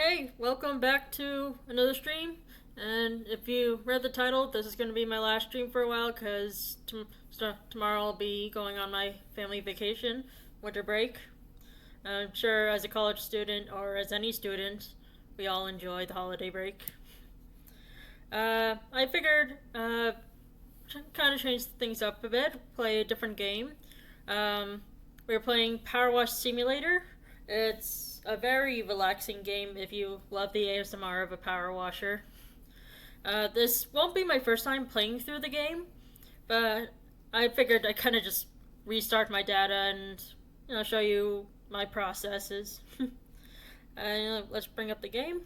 Hey, welcome back to another stream. And if you read the title, this is going to be my last stream for a while because tomorrow I'll be going on my family vacation, winter break. I'm sure as a college student or as any student, we all enjoy the holiday break. I figured kind of change things up a bit, play a different game. Um, we are playing Power Wash Simulator. It's a very relaxing game if you love the ASMR of a power washer. This won't be my first time playing through the game, but I figured I'd kind of just restart my data and show you my processes. Let's bring up the game.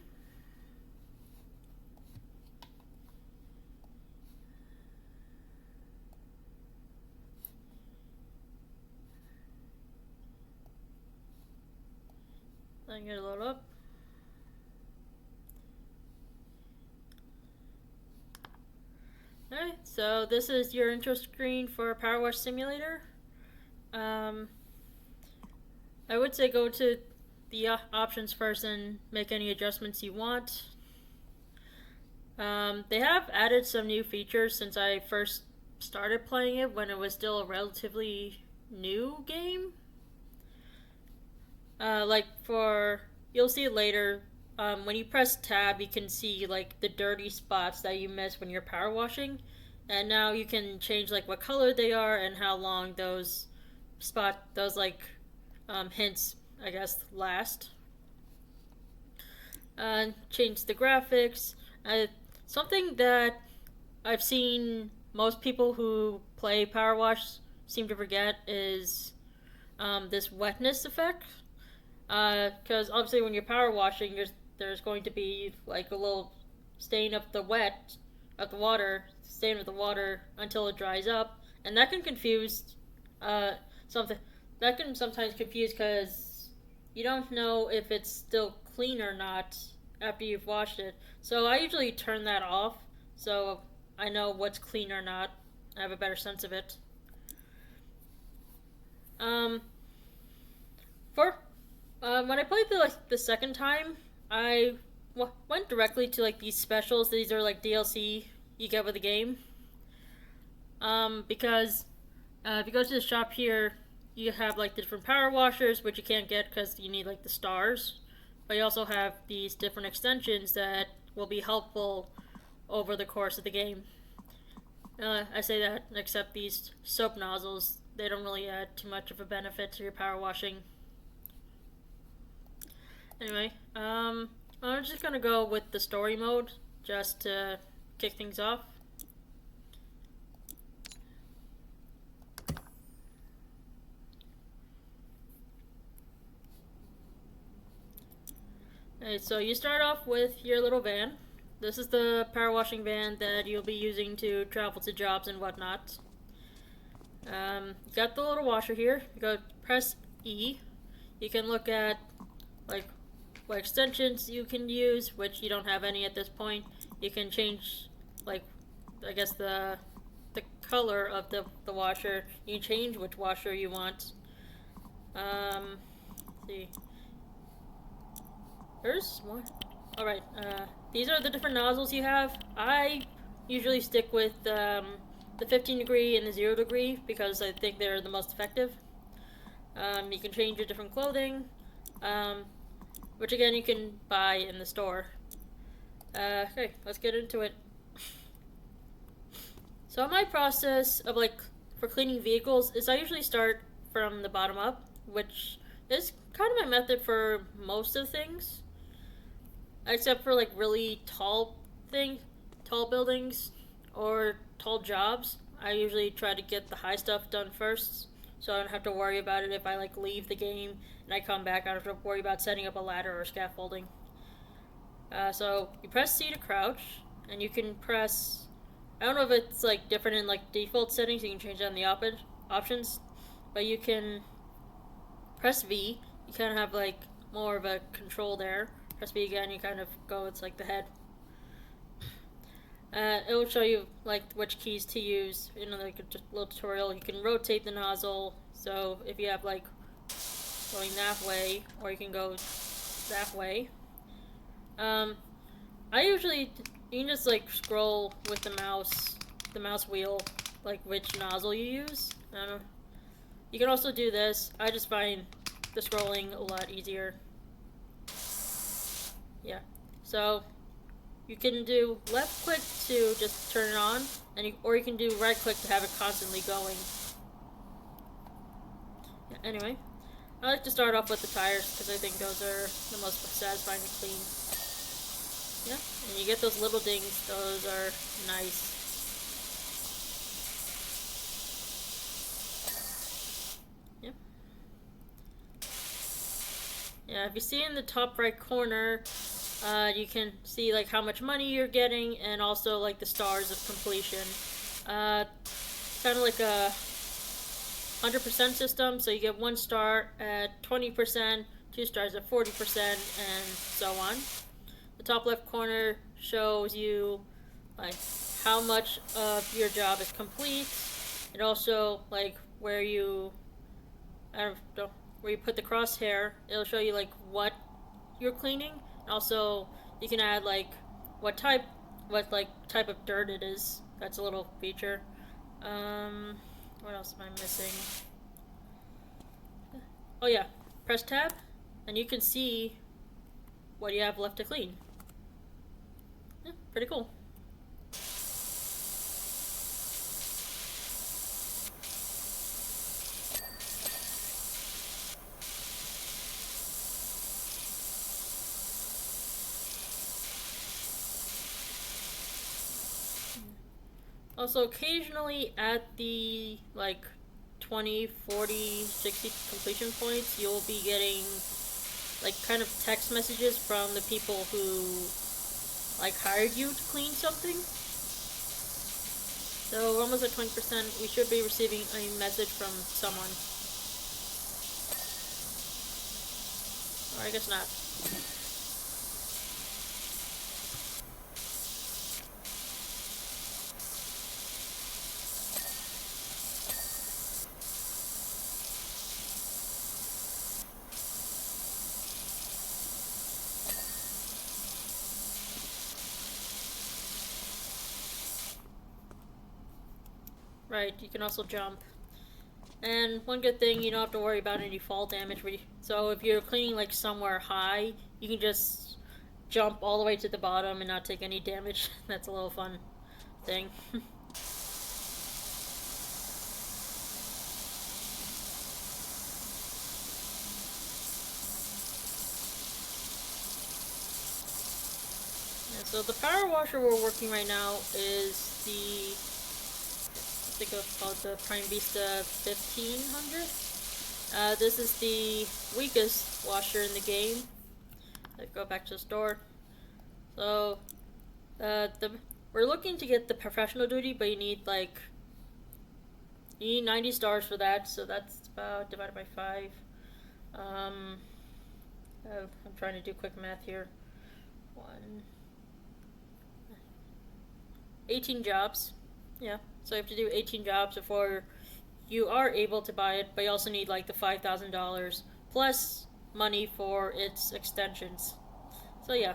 I'm gonna load up. Alright, so this is your intro screen for Power Wash Simulator. I would say go to the options first and make any adjustments you want. They have added some new features since I first started playing it when it was still a relatively new game. You'll see it later. When you press tab, you can see like the dirty spots that you miss when you're power washing, and now you can change like what color they are and how long those hints, I guess, last. Change the graphics. Something that I've seen most people who play Power Wash seem to forget is this wetness effect. Because obviously when you're power washing, there's going to be like a little stain of the water until it dries up, and that can confuse something. That can sometimes confuse because you don't know if it's still clean or not after you've washed it. So I usually turn that off so I know what's clean or not. I have a better sense of it. Um, for when I played the second time, I went directly to like these specials. These are like DLC you get with the game. Because if you go to the shop here, you have like the different power washers, which you can't get because you need like the stars. But you also have these different extensions that will be helpful over the course of the game. I say that, except these soap nozzles, they don't really add too much of a benefit to your power washing. Anyway, I'm just gonna go with the story mode just to kick things off. Alright, so you start off with your little van. This is the power washing van that you'll be using to travel to jobs and whatnot. You got the little washer here. You go press E. You can look at like what extensions you can use, which you don't have any at this point. You can change like I guess the color of the washer. You can change which washer you want. Let's see. There's more. Alright, these are the different nozzles you have. I usually stick with the 15 degree and the 0 degree because I think they're the most effective. You can change your different clothing, which again you can buy in the store. Okay, let's get into it. So my process of for cleaning vehicles is I usually start from the bottom up, which is kind of my method for most of things. Except for like really tall buildings or tall jobs. I usually try to get the high stuff done first, so I don't have to worry about it if I like leave the game and I come back. I don't have to worry about setting up a ladder or scaffolding. So you press C to crouch, and you can press. I don't know if it's like different in like default settings. You can change that in the options, but you can press V. You kind of have like more of a control there. Press B again, you kind of go, it's like the head. It will show you like which keys to use, like a little tutorial. You can rotate the nozzle, so if you have like going that way, or you can go that way. Um, I usually you can just like scroll with the mouse wheel, like which nozzle you use. I don't know. You can also do this. I just find the scrolling a lot easier. Yeah. So you can do left click to just turn it on, or you can do right click to have it constantly going. Yeah, anyway, I like to start off with the tires because I think those are the most satisfying to clean. Yeah, and you get those little dings. Those are nice. Yep. Yeah, if you see in the top right corner, you can see like how much money you're getting and also like the stars of completion. Kind of like a 100% system, so you get 1 star at 20%, 2 stars at 40%, and so on. The top left corner shows you like how much of your job is complete, and also like where you where you put the crosshair. It'll show you like what you're cleaning. Also, you can add like what type type of dirt it is. That's a little feature. What else am I missing? Oh yeah, press tab, and you can see what you have left to clean. Yeah, pretty cool. Also, occasionally at the like 20, 40, 60 completion points, you'll be getting like kind of text messages from the people who like hired you to clean something. So we're almost at 20%. We should be receiving a message from someone. Or I guess not. Right, you can also jump. And one good thing, you don't have to worry about any fall damage. So if you're cleaning like somewhere high, you can just jump all the way to the bottom and not take any damage. That's a little fun thing. Yeah, so the power washer we're working right now is the I think it's called the Prime Vista 1500. This is the weakest washer in the game. Let's go back to the store. So, we're looking to get the professional duty, but you need 90 stars for that. So that's about divided by 5. I'm trying to do quick math here. 18 jobs. Yeah. So you have to do 18 jobs before you are able to buy it, but you also need like the $5,000 plus money for its extensions. So yeah.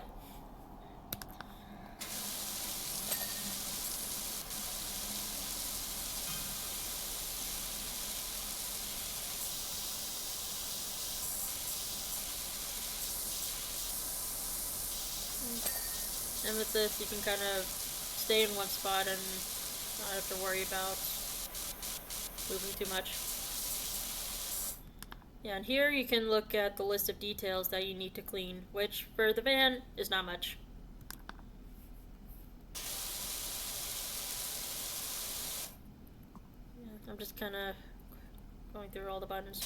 And with this, you can kind of stay in one spot and not have to worry about moving too much. Yeah, and here you can look at the list of details that you need to clean, which for the van is not much. Yeah, I'm just kind of going through all the buttons.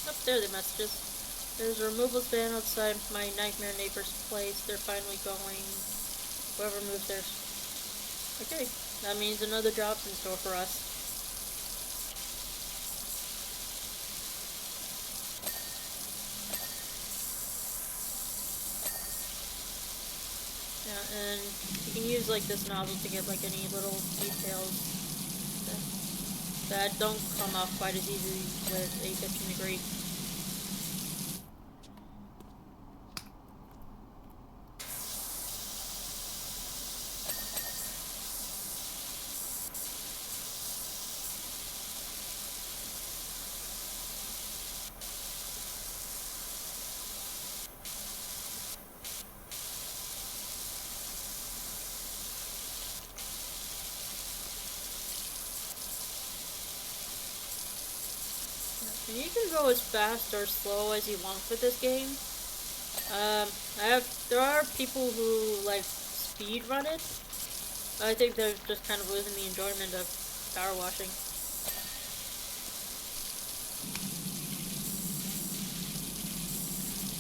Oh, there are the messages. There's a removal stand outside my nightmare neighbor's place. They're finally going. Whoever moves there. Okay, that means another job's in store for us. Yeah, and you can use like this nozzle to get like any little details that don't come off quite as easily with a 15 degree. And you can go as fast or slow as you want with this game. There are people who like speed run it. I think they're just kind of losing the enjoyment of power washing.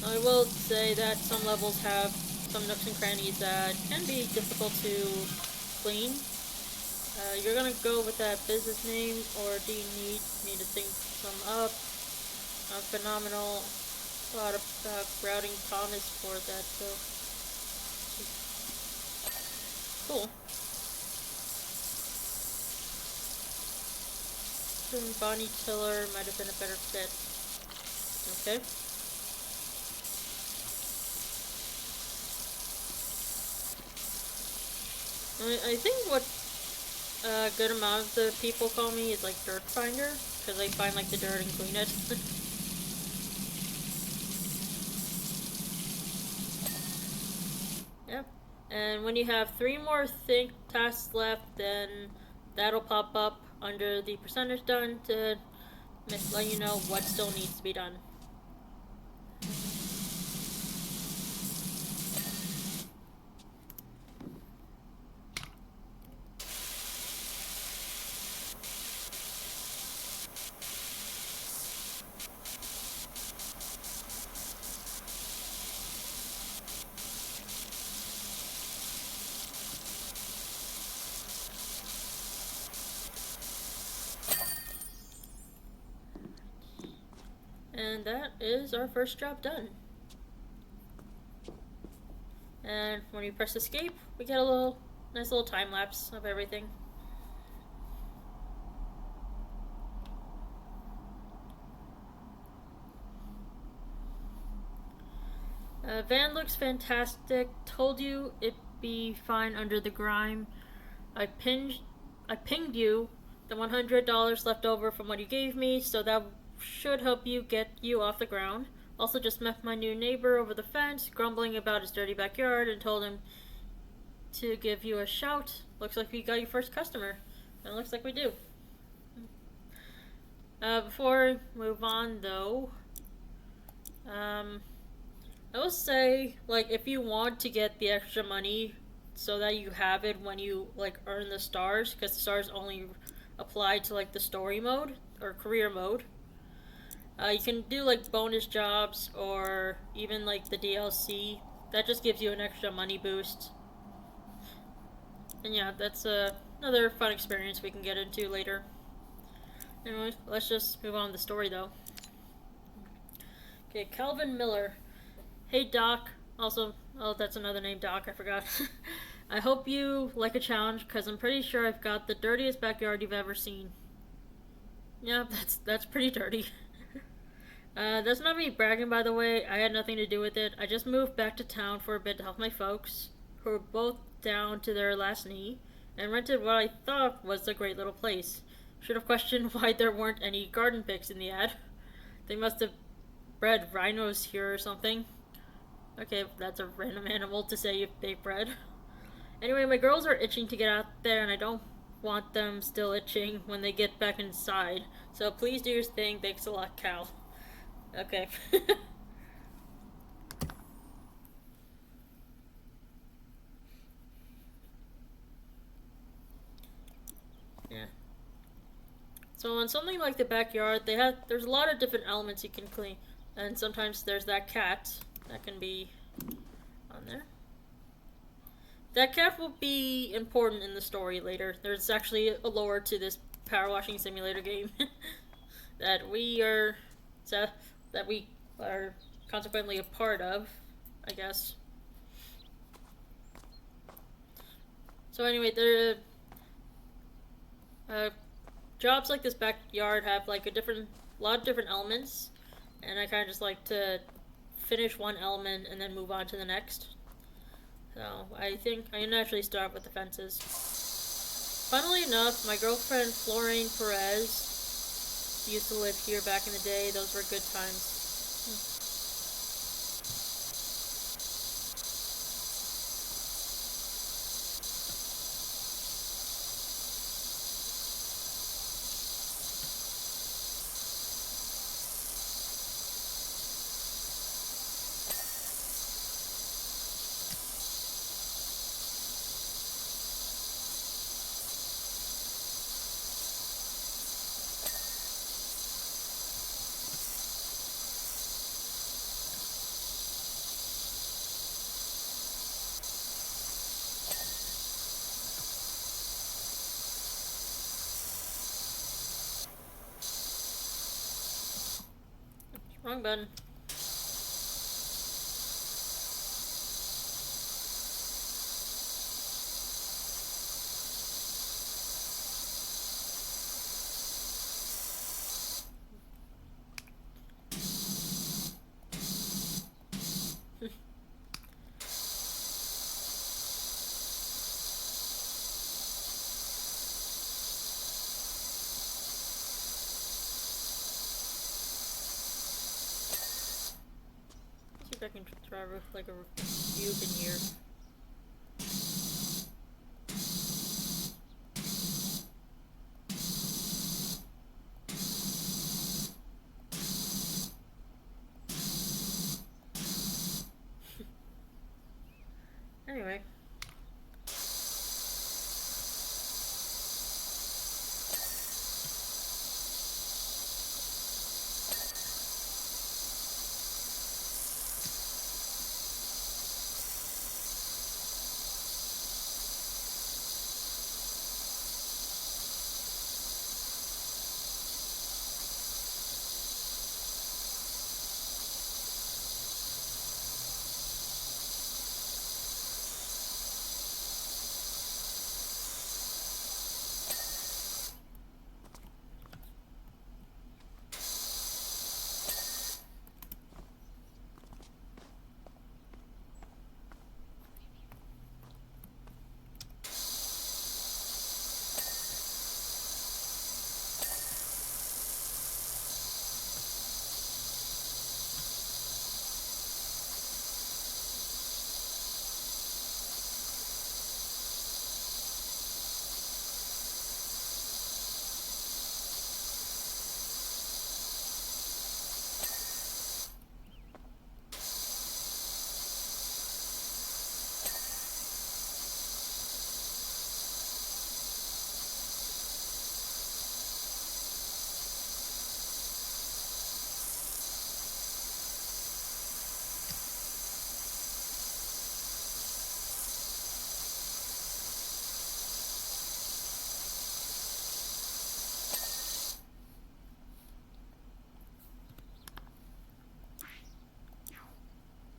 I will say that some levels have some nooks and crannies that can be difficult to clean. You're gonna go with that business name, or do you need me to think some up? Phenomenal. A lot of routing Thomas for that, so cool. Bonnie Tiller might have been a better fit. Okay. I think what a good amount of the people call me is like dirt finder, because I find like the dirt and clean it. Yep. And when you have 3 more tasks left, then that'll pop up under the percentage done to let you know what still needs to be done. And that is our first job done. And when you press escape, we get a nice little time lapse of everything. Van looks fantastic. Told you it'd be fine under the grime. I pinged you the $100 left over from what you gave me, so that should help you get you off the ground. Also just met my new neighbor over the fence, grumbling about his dirty backyard, and told him to give you a shout. Looks like we got your first customer. And it looks like we do. Before we move on though, I will say, like, if you want to get the extra money so that you have it when you, like, earn the stars, because the stars only apply to, like, the story mode, or career mode, you can do, like, bonus jobs, or even, like, the DLC. That just gives you an extra money boost. And yeah, that's another fun experience we can get into later. Anyways, let's just move on to the story, though. Okay, Calvin Miller. Hey Doc, also, oh that's another name, Doc, I forgot. I hope you like a challenge, because I'm pretty sure I've got the dirtiest backyard you've ever seen. Yeah, that's pretty dirty. That's not me bragging, by the way, I had nothing to do with it. I just moved back to town for a bit to help my folks, who were both down to their last knee, and rented what I thought was a great little place. Should have questioned why there weren't any garden pigs in the ad. They must have bred rhinos here or something. Okay, that's a random animal to say if they bred. Anyway, my girls are itching to get out there, and I don't want them still itching when they get back inside. So please do your thing. Thanks a lot, Cal. Okay. Yeah. So on something like the backyard, there's a lot of different elements you can clean. And sometimes there's that cat that can be on there. That cat will be important in the story later. There's actually a lore to this power washing simulator game that we are that we are consequently a part of, I guess. So anyway, there jobs like this backyard have like a lot of different elements, and I kind of just like to finish one element and then move on to the next. So I think I can actually start with the fences. Funnily enough, my girlfriend Florine Perez used to live here back in the day. Those were good times. Wrong button. See if I can try like a cube in here. Anyway.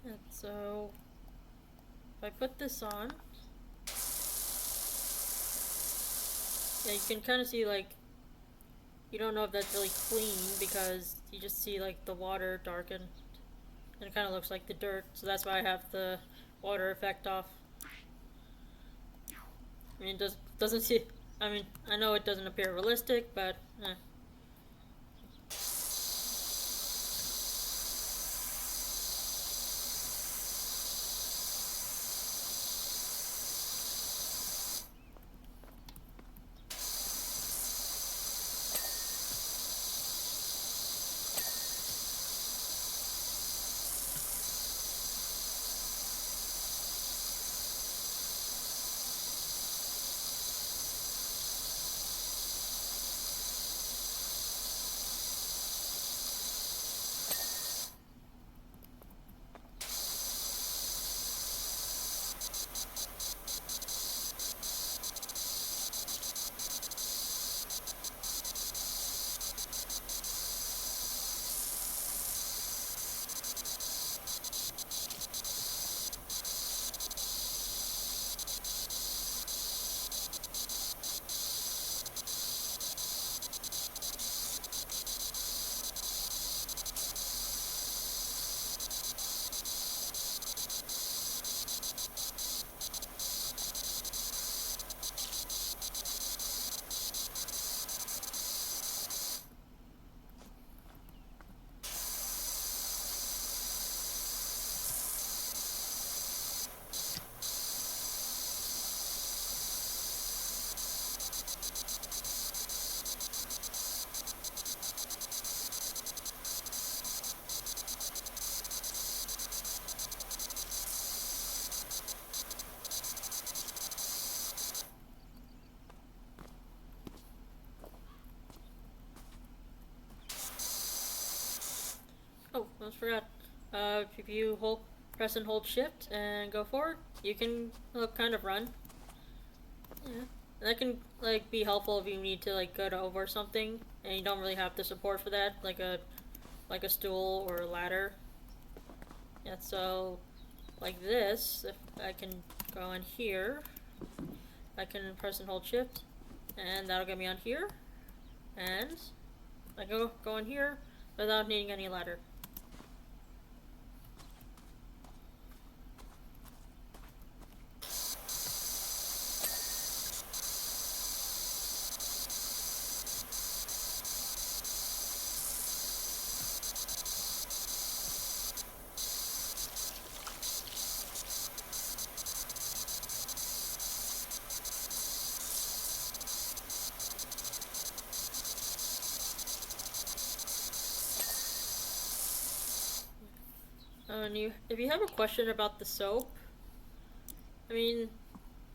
And so if I put this on, yeah, you can kind of see like you don't know if that's really clean because you just see like the water darken and it kind of looks like the dirt. So that's why I have the water effect off. I mean, it doesn't see. I mean, I know it doesn't appear realistic, but. almost forgot. If you press and hold shift and go forward, you can kind of run. Yeah. And that can like be helpful if you need to like go to over something and you don't really have the support for that, like a stool or a ladder. Yeah, so like this, if I can go on here, I can press and hold shift, and that'll get me on here, and I go on here without needing any ladder. And if you have a question about the soap, I mean,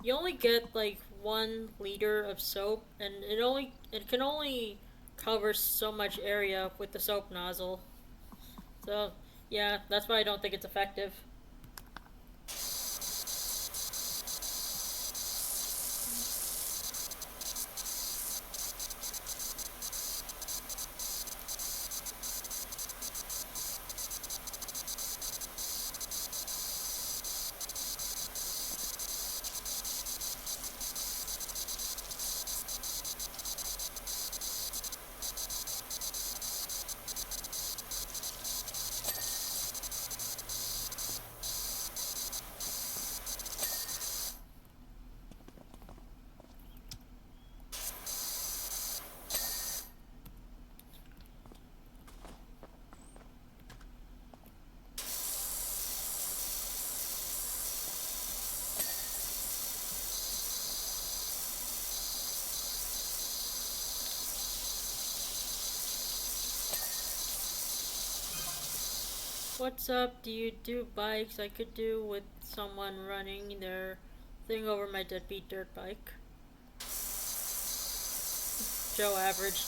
you only get like 1 liter of soap, and it can only cover so much area with the soap nozzle. So yeah, that's why I don't think it's effective. What's up? Do you do bikes? I could do with someone running their thing over my deadbeat dirt bike. Joe Average.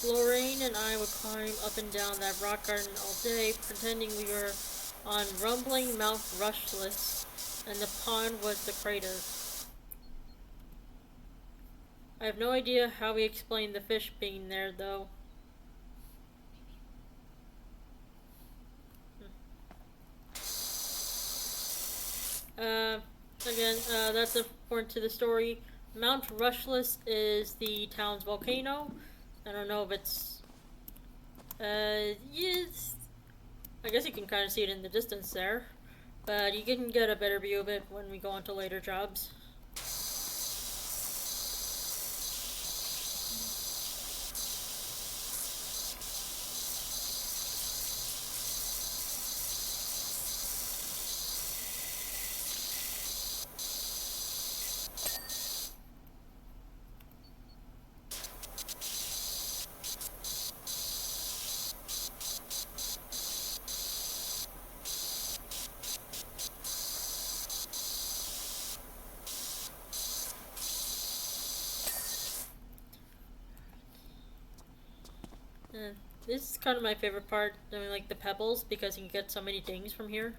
Lorraine and I would climb up and down that rock garden all day, pretending we were on rumbling Mount Rushless, and the pond was the crater. I have no idea how we explained the fish being there, though. Again, that's important to the story. Mount Rushless is the town's volcano. I don't know if it's. Yes. I guess you can kind of see it in the distance there. But you can get a better view of it when we go on to later jobs. This is kind of my favorite part, doing like the pebbles, because you can get so many things from here.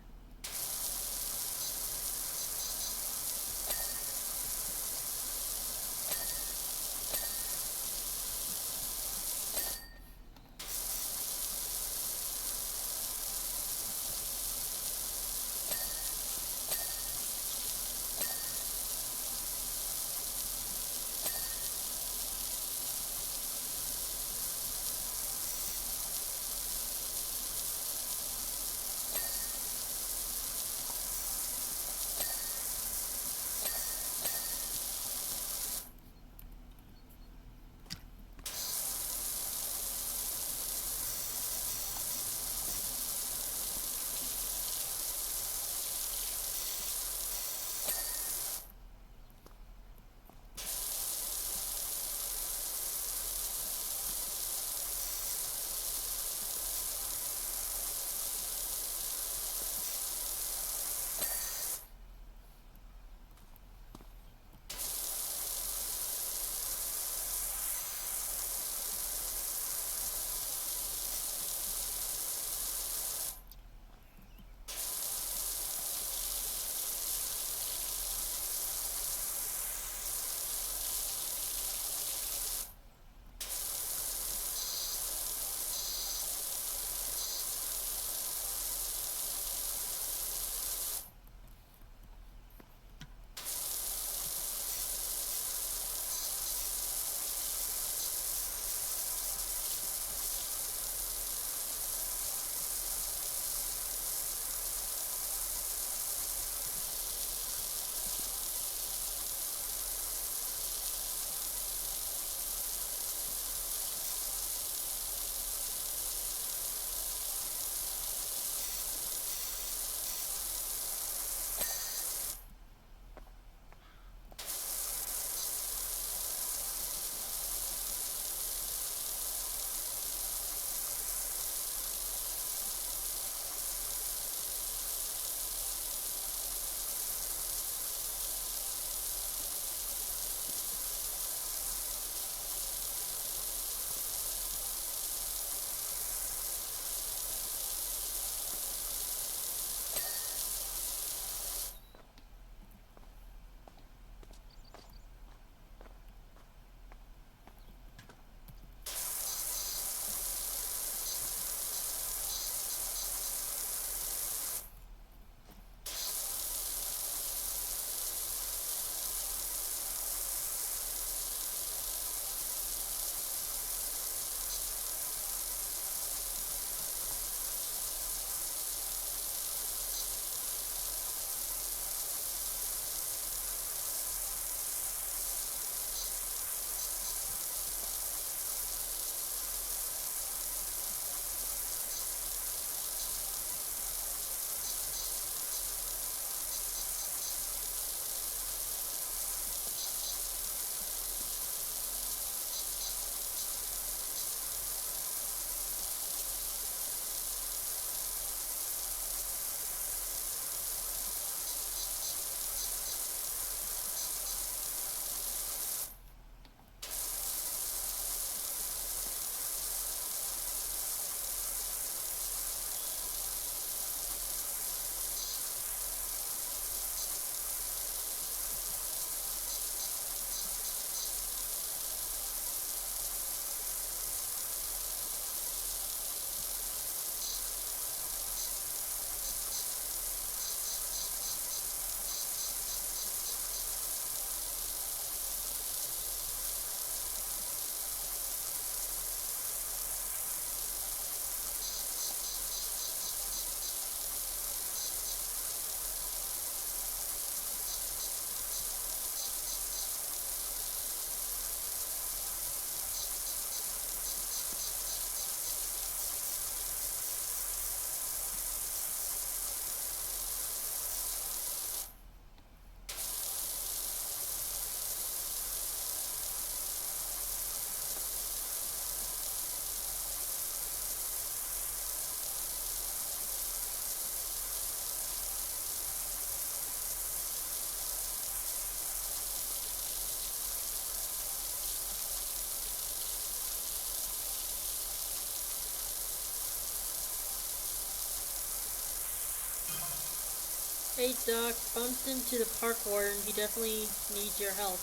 Hey Doc, bumped into the park warden. He definitely needs your help.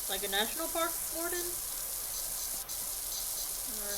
Like a national park warden? Or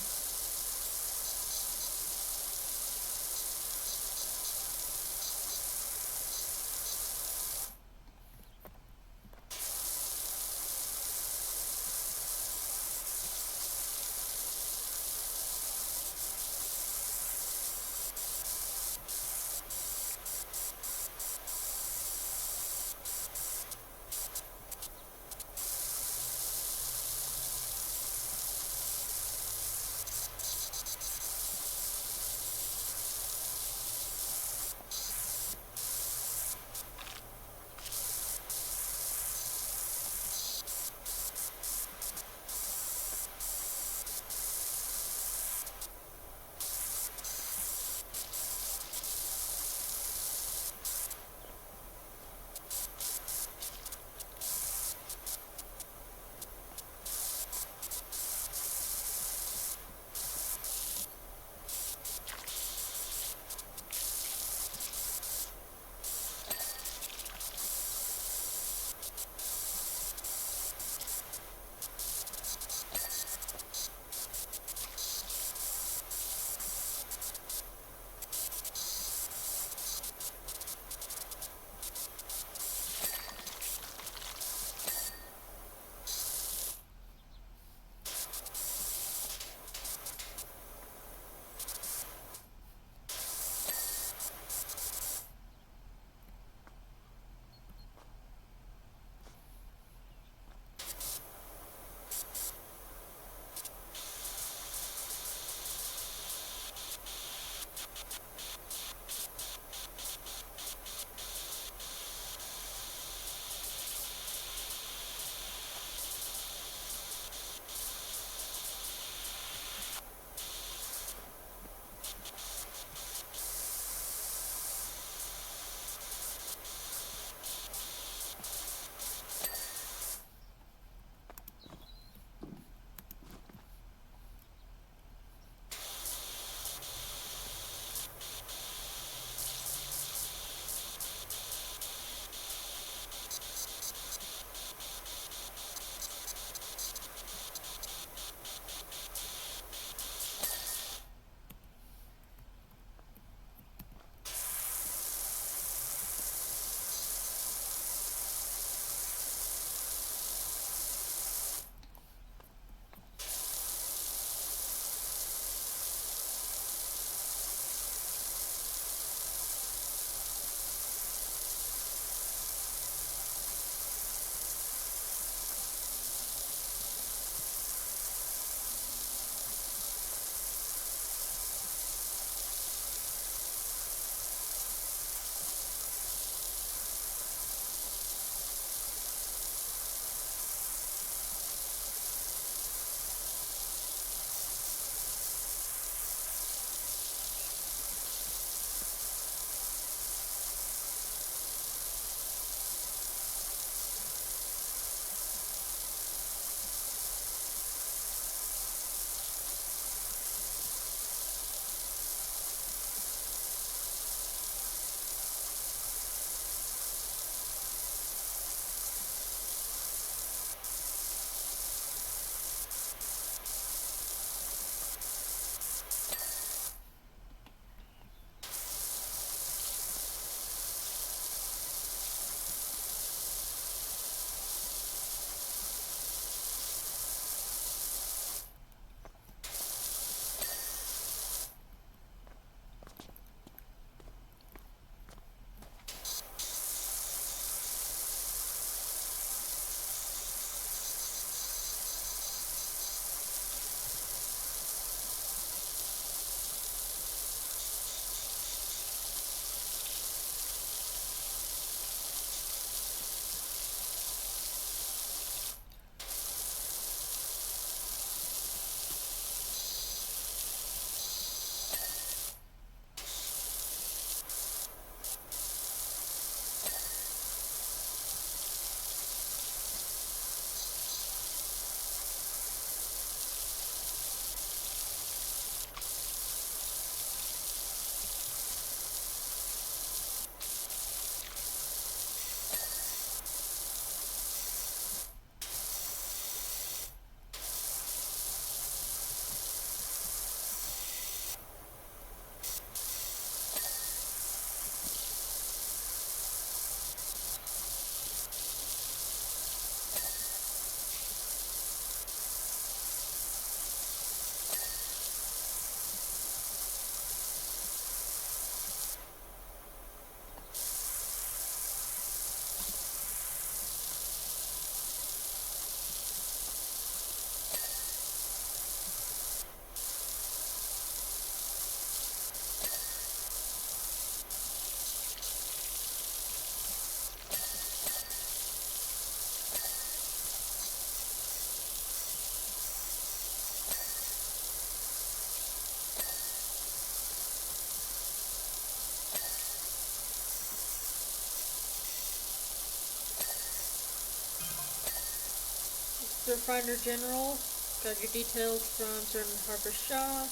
The Refiner General. Got your details from certain Harper Shaw.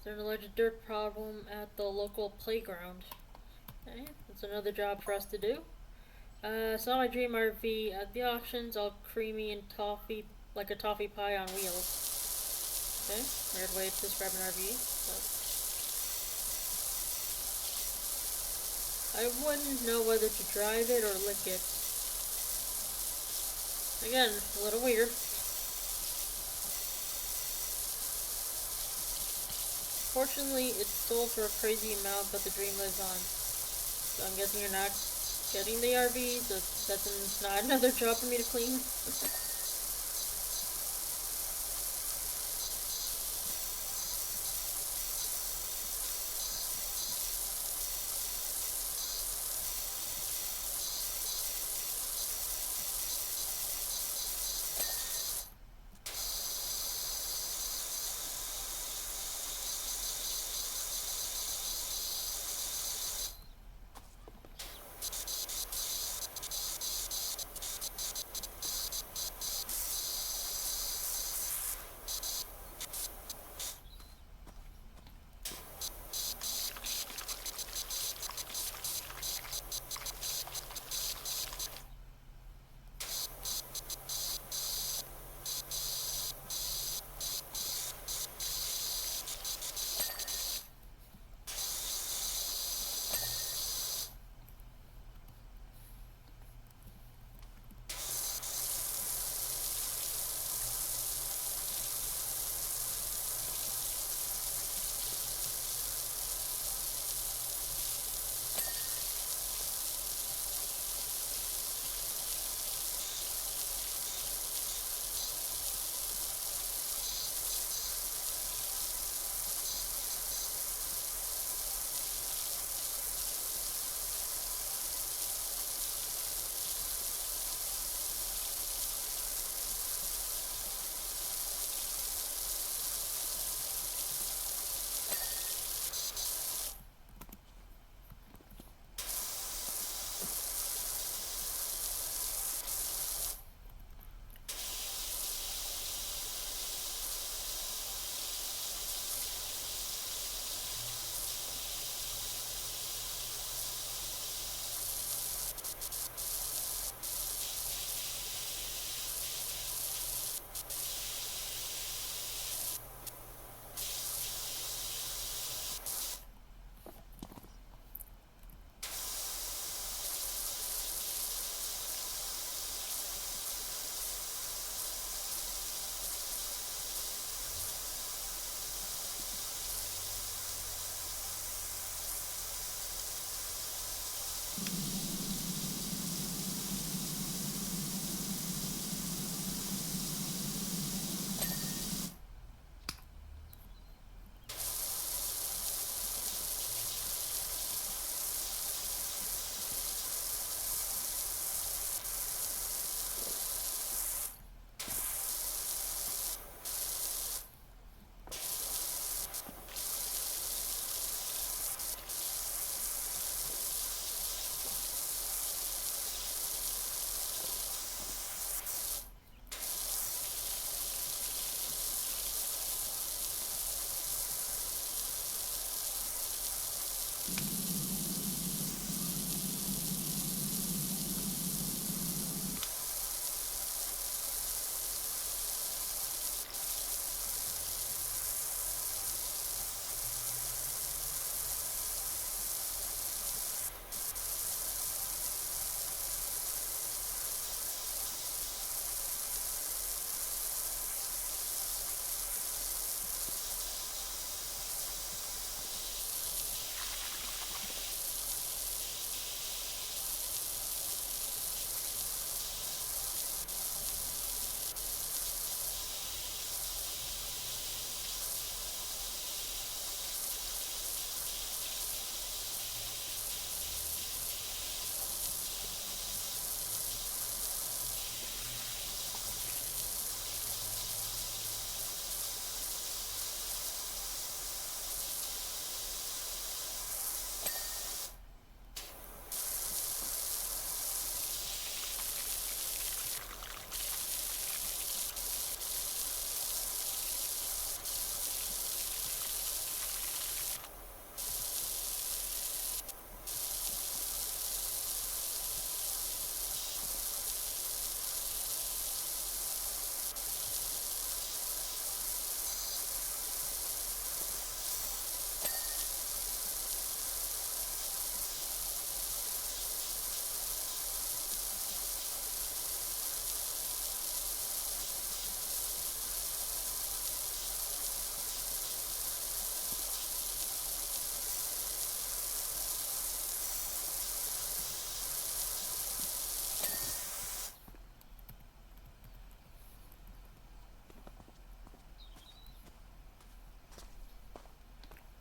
There's an alleged dirt problem at the local playground. Okay, that's another job for us to do. Saw my dream RV at the auctions, all creamy and toffee, like a toffee pie on wheels. Okay, weird way to describe an RV. I wouldn't know whether to drive it or lick it. Again, a little weird. Fortunately, it sold for a crazy amount, but the dream lives on. So I'm guessing you're not getting the RV, so that's not another job for me to clean.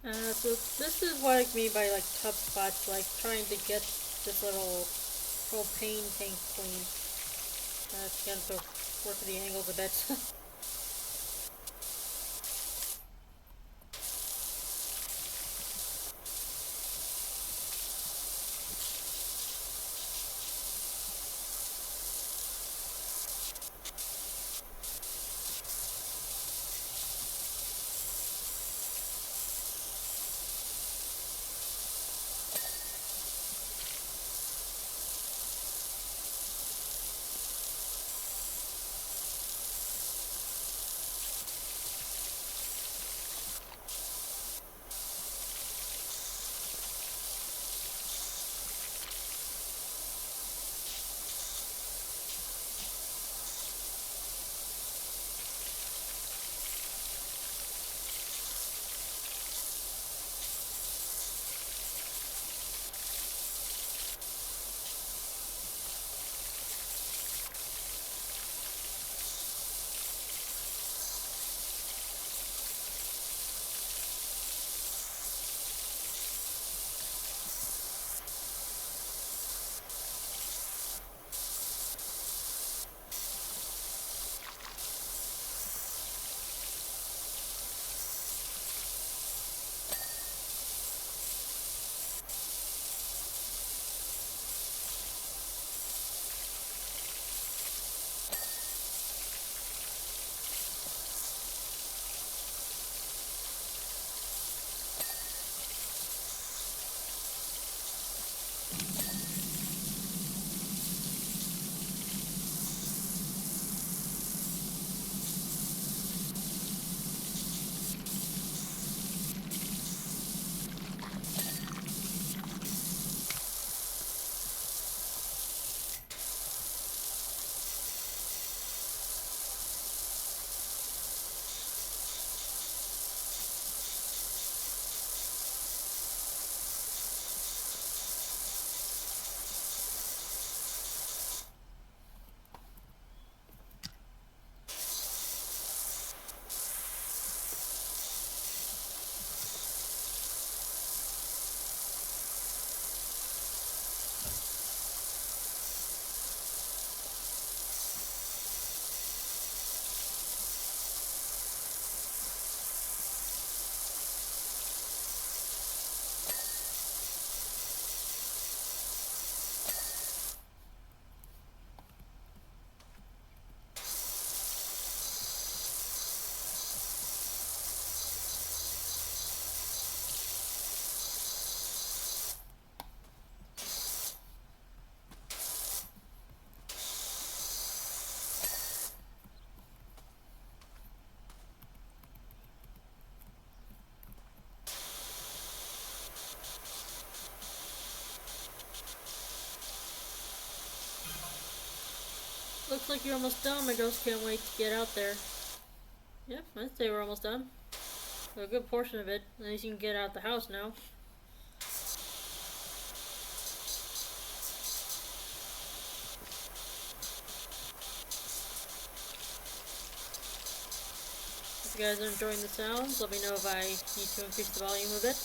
So this is what I mean by like tough spots, like trying to get this little propane tank clean. Again, to work with the angles a bit. Looks like you're almost done. My ghost can't wait to get out there. Yep, I'd say we're almost done. A good portion of it. At least you can get out the house now. If you guys are enjoying the sounds, let me know if I need to increase the volume a bit.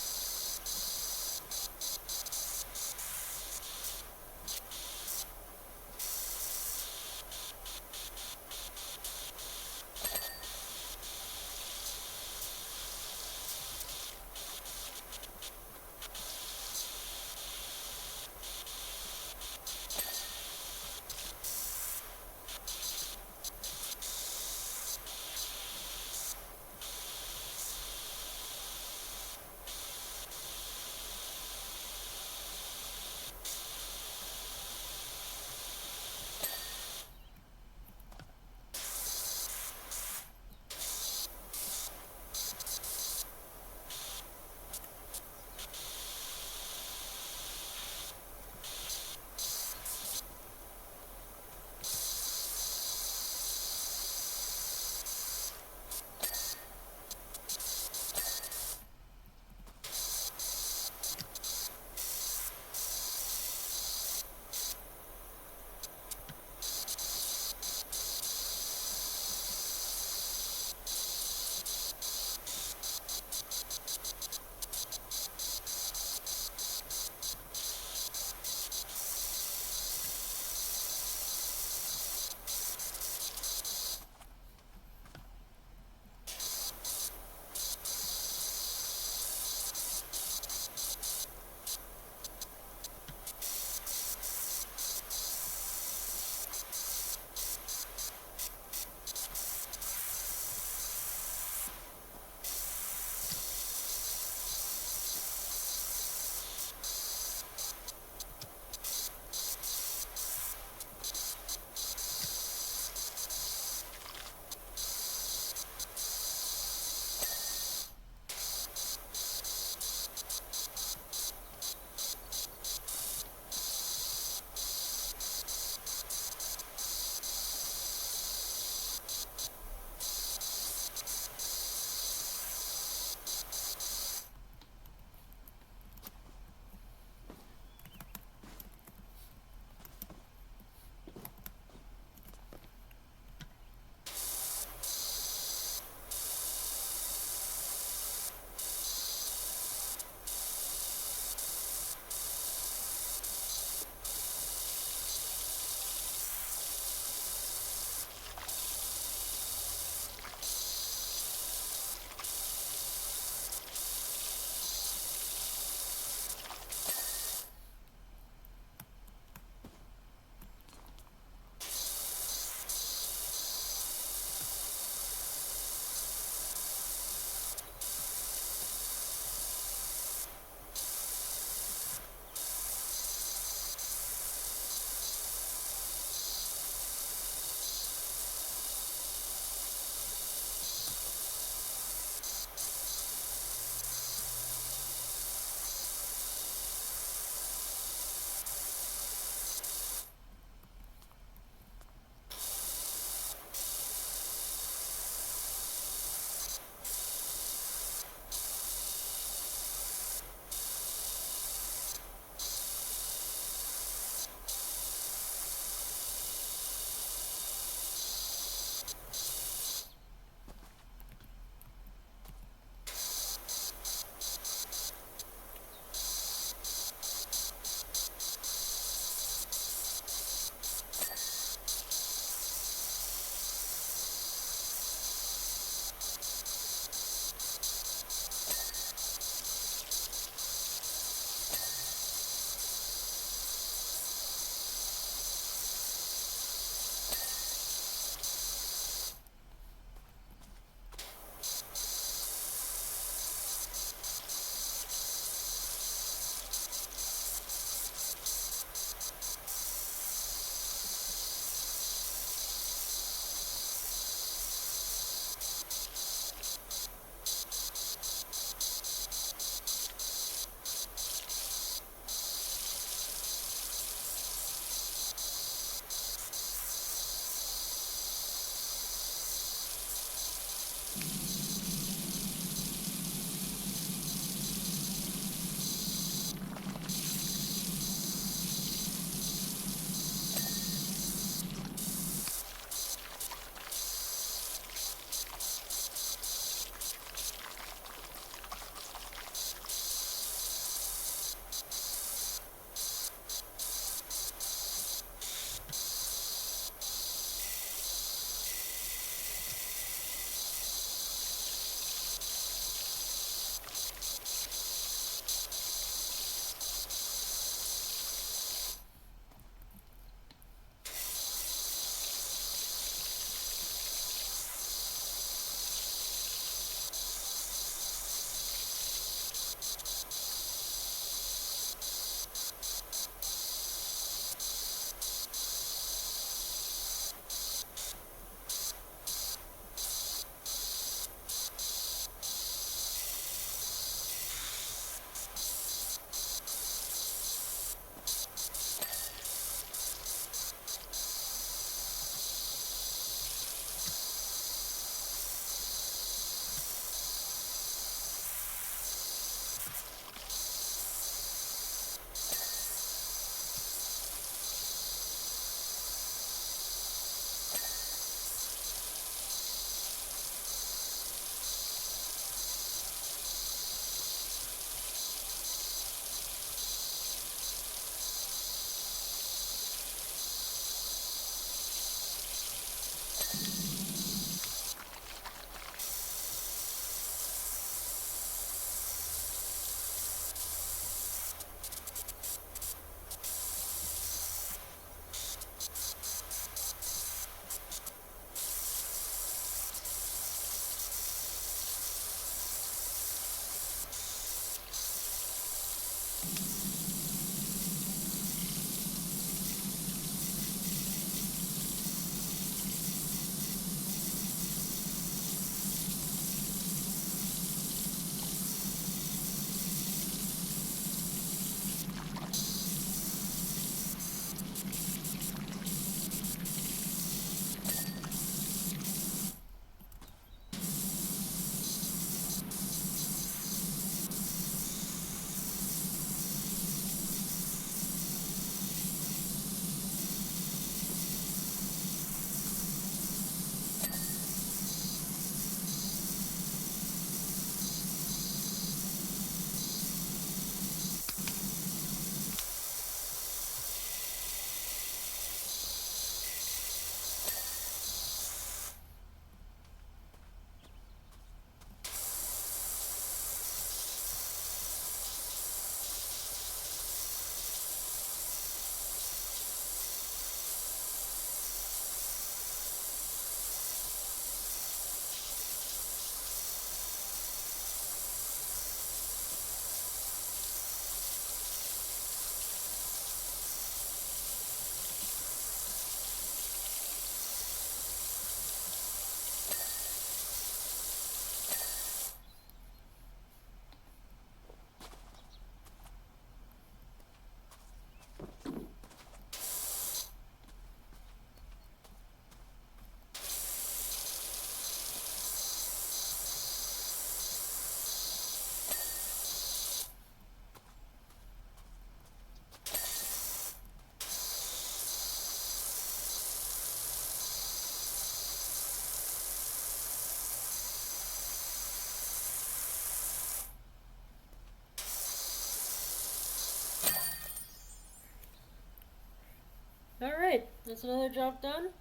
Alright, that's another job done.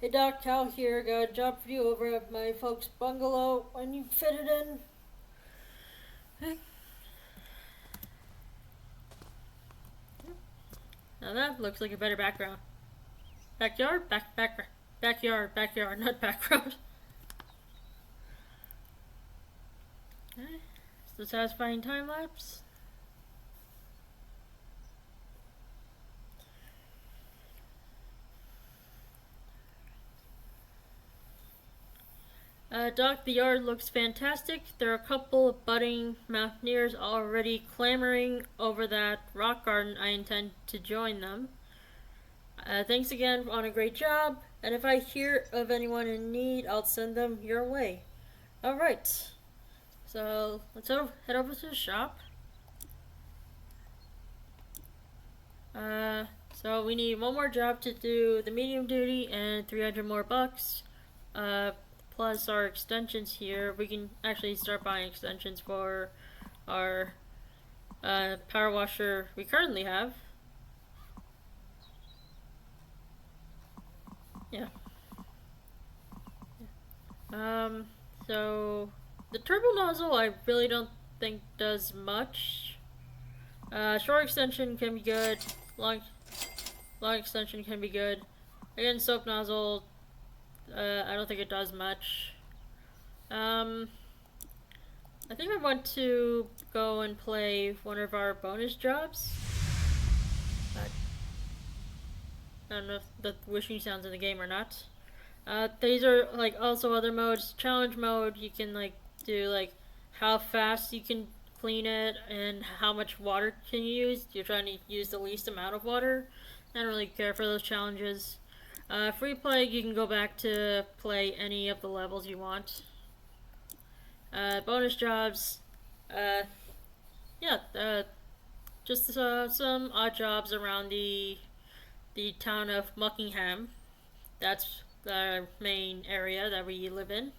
Hey Doc, Cal here. Got a job for you over at my folks' bungalow when you fit it in. Hey. Now that looks like a better background. Backyard? Backyard, not background. Okay. It's the satisfying time lapse. Doc, the yard looks fantastic. There are a couple of budding mountaineers already clamoring over that rock garden. I intend to join them. Thanks again on a great job, and if I hear of anyone in need, I'll send them your way. Alright, so let's head over to the shop. So we need one more job to do the medium duty and 300 more bucks. Plus our extensions here. We can actually start buying extensions for our power washer we currently have. Yeah. So the turbo nozzle I really don't think does much. Short extension can be good. Long extension can be good. Again, soap nozzle, I don't think it does much. I think I want to go and play one of our bonus jobs. I don't know if the wishing sounds in the game or not. These are like also other modes. Challenge mode, you can like do like how fast you can clean it and how much water can you use. You're trying to use the least amount of water. I don't really care for those challenges. Free play, you can go back to play any of the levels you want. Bonus jobs, just some odd jobs around the town of Muckingham. That's the main area that we live in.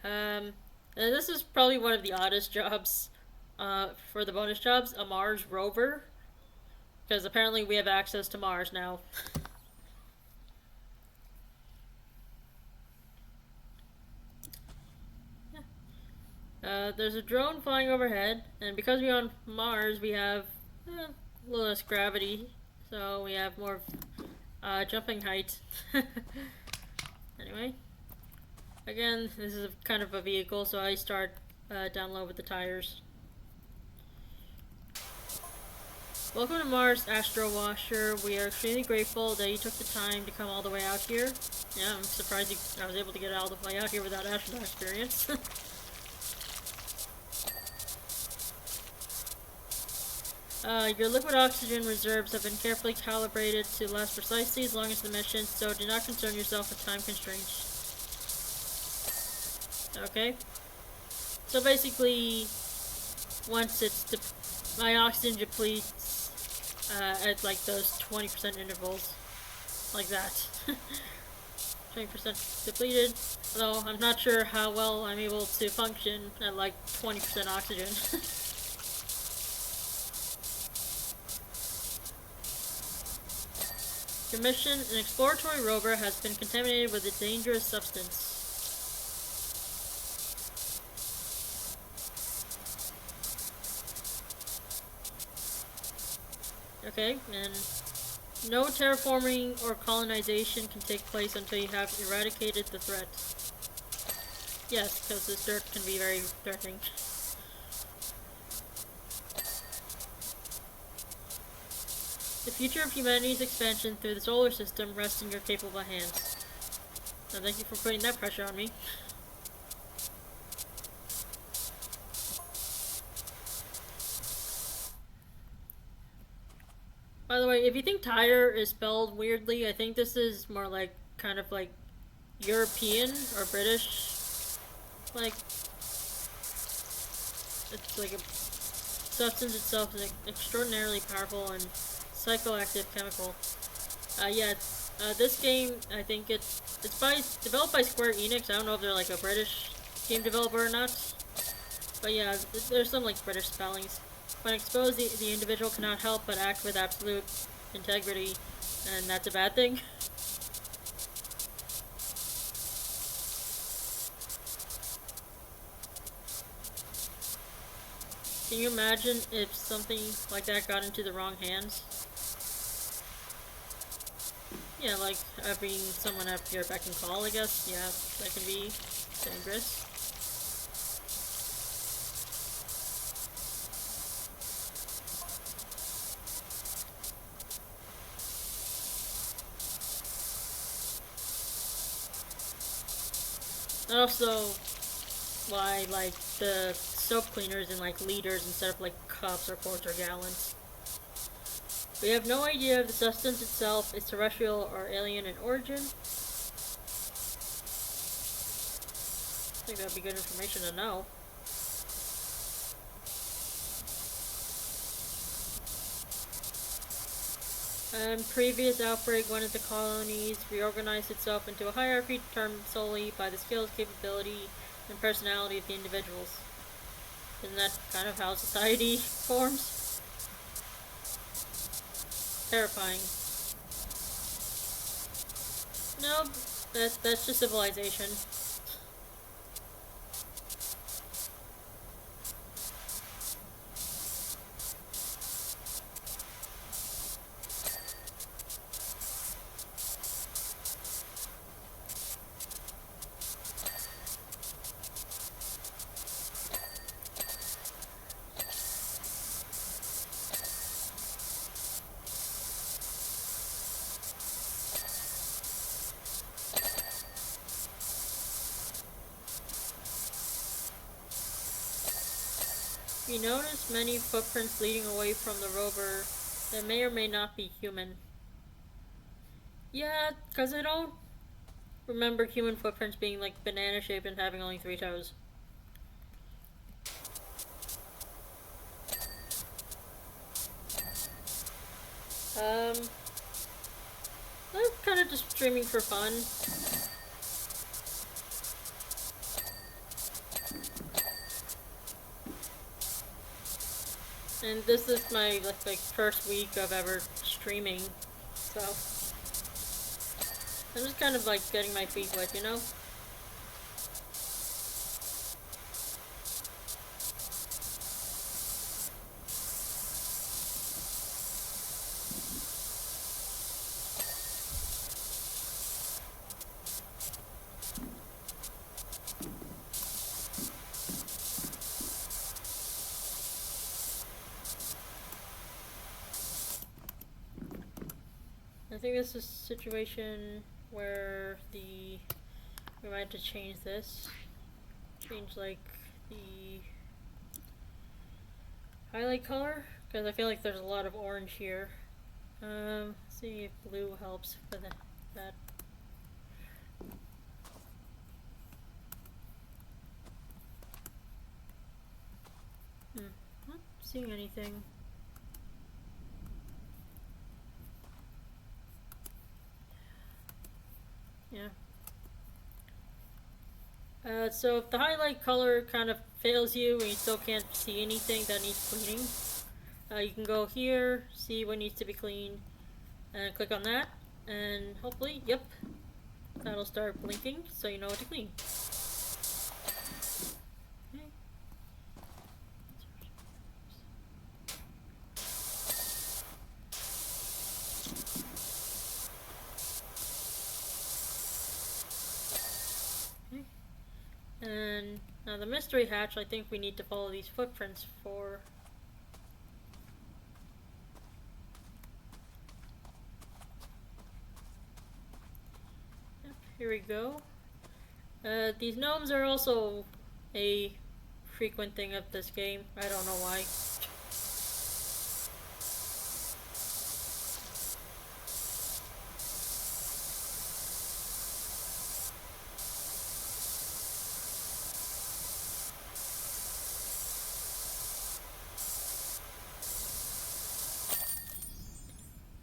And this is probably one of the oddest jobs for the bonus jobs, a Mars rover. Because apparently we have access to Mars now. There's a drone flying overhead, and because we're on Mars, we have a little less gravity, so we have more jumping height. Anyway, again, this is kind of a vehicle, so I start down low with the tires. Welcome to Mars, Astro Washer. We are extremely grateful that you took the time to come all the way out here. Yeah, I'm surprised I was able to get all the way out here without astronaut experience. Your liquid oxygen reserves have been carefully calibrated to last precisely as long as the mission, so do not concern yourself with time constraints. Okay? So basically, once my oxygen depletes at like those 20% intervals, like that. 20% depleted, although I'm not sure how well I'm able to function at like 20% oxygen. Your mission, an exploratory rover, has been contaminated with a dangerous substance. Okay, and no terraforming or colonization can take place until you have eradicated the threat. Yes, because this dirt can be very threatening. The future of humanity's expansion through the solar system rests in your capable hands. Now, thank you for putting that pressure on me. By the way, if you think tire is spelled weirdly, I think this is more like kind of like European or British. Like, it's like a substance itself is extraordinarily powerful and psychoactive chemical. This game, I think it's developed by Square Enix. I don't know if they're like a British game developer or not. But yeah, there's some like British spellings. When exposed, the individual cannot help but act with absolute integrity, and that's a bad thing. Can you imagine if something like that got into the wrong hands? Yeah, like having someone at your beck and call, I guess. Yeah, that can be dangerous. And also, why, like, the soap cleaners in, like, liters instead of, like, cups or quarts or gallons. We have no idea if the substance itself is terrestrial or alien in origin. I think that would be good information to know. Previous outbreak, one of the colonies reorganized itself into a hierarchy determined solely by the skills, capability, and personality of the individuals. Isn't that kind of how society forms? Terrifying. No, that's just civilization. You notice many footprints leading away from the rover that may or may not be human. Yeah, because I don't remember human footprints being like banana shaped and having only 3 toes. I'm kind of just streaming for fun. And this is my like first week of ever streaming, so I'm just kind of like getting my feet wet, you know? think this is a situation where we might have to change this. Change like the highlight color, because I feel like there's a lot of orange here. See if blue helps for that. Not seeing anything. Yeah. So if the highlight color kind of fails you and you still can't see anything that needs cleaning, you can go here, see what needs to be cleaned, and click on that, and hopefully, yep, that'll start blinking so you know what to clean. Okay. And now the mystery hatch, I think we need to follow these footprints for. Yep, here we go. These gnomes are also a frequent thing of this game. I don't know why.